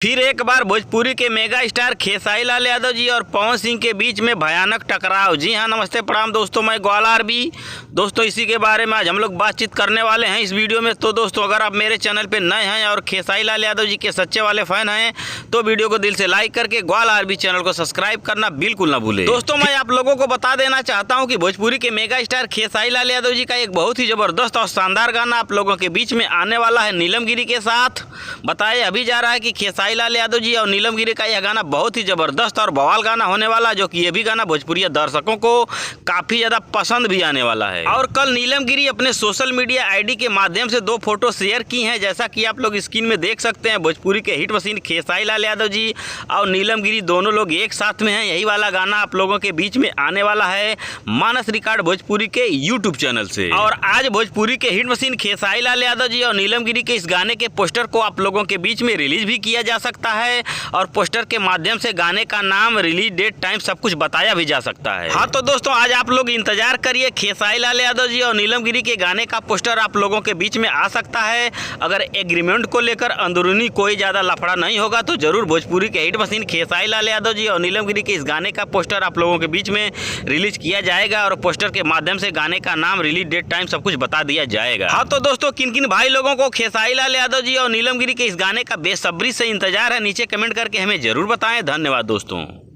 फिर एक बार भोजपुरी के मेगा स्टार खेसारी लाल यादव जी और पवन सिंह के बीच में भयानक टकराव। जी हां, नमस्ते प्रणाम दोस्तों, मैं ग्वाला आरबी। दोस्तों इसी के बारे में आज हम लोग बातचीत करने वाले हैं इस वीडियो में। तो दोस्तों अगर आप मेरे चैनल पे नए हैं और खेसारी लाल यादव जी के सच्चे वाले फैन हैं तो वीडियो को दिल से लाइक करके ग्वाला आरबी चैनल को सब्सक्राइब करना बिल्कुल ना भूले। दोस्तों मैं आप लोगों को बता देना चाहता हूँ कि भोजपुरी के मेगा स्टार खेसारी लाल यादव जी का एक बहुत ही जबरदस्त और शानदार गाना आप लोगों के बीच में आने वाला है नीलम गिरी के साथ। बताया अभी जा रहा है कि खेसारी लाल यादव जी और नीलम गिरी का यह गाना बहुत ही जबरदस्त और बवाल गाना होने वाला है, जो कि ये भी गाना भोजपुरी दर्शकों को काफी ज्यादा पसंद भी आने वाला है। और कल नीलम गिरी अपने सोशल मीडिया आईडी के माध्यम से 2 फोटो शेयर की हैं, जैसा कि आप लोग स्क्रीन में देख सकते हैं। भोजपुरी के हिट मशीन खेसारी लाल यादव जी और नीलम गिरी दोनों लोग एक साथ में हैं। यही वाला गाना आप लोगों के बीच में आने वाला है मानस रिकॉर्ड भोजपुरी के यूट्यूब चैनल से। और आज भोजपुरी के हिट मशीन खेसारी लाल यादव जी और नीलम गिरी के इस गाने के पोस्टर को आप लोगों के बीच में रिलीज भी किया जा सकता है और पोस्टर के माध्यम से गाने का नाम, रिलीज डेट, टाइम सब कुछ बताया भी जा सकता है। हाँ तो दोस्तों आज आप लोग इंतजार करिए, खेसारी लाल यादव जी और नीलम गिरी के गाने का पोस्टर आप लोगों के बीच में आ सकता है। अगर एग्रीमेंट को लेकर अंदरूनी कोई ज्यादा लफड़ा नहीं होगा तो जरूर भोजपुरी के हिट मशीन खेसारी लाल यादव जी और नीलम गिरी के इस गाने का पोस्टर आप लोगों के बीच में रिलीज किया जाएगा और पोस्टर के माध्यम से गाने का नाम, रिलीज डेट, टाइम सब कुछ बता दिया जाएगा। हाँ तो दोस्तों किन किन भाई लोगों को खेसारी लाल यादव जी और नीलम गिरी के इस गाने का बेसब्री से इंतजार है, नीचे कमेंट करके हमें जरूर बताएं। धन्यवाद दोस्तों।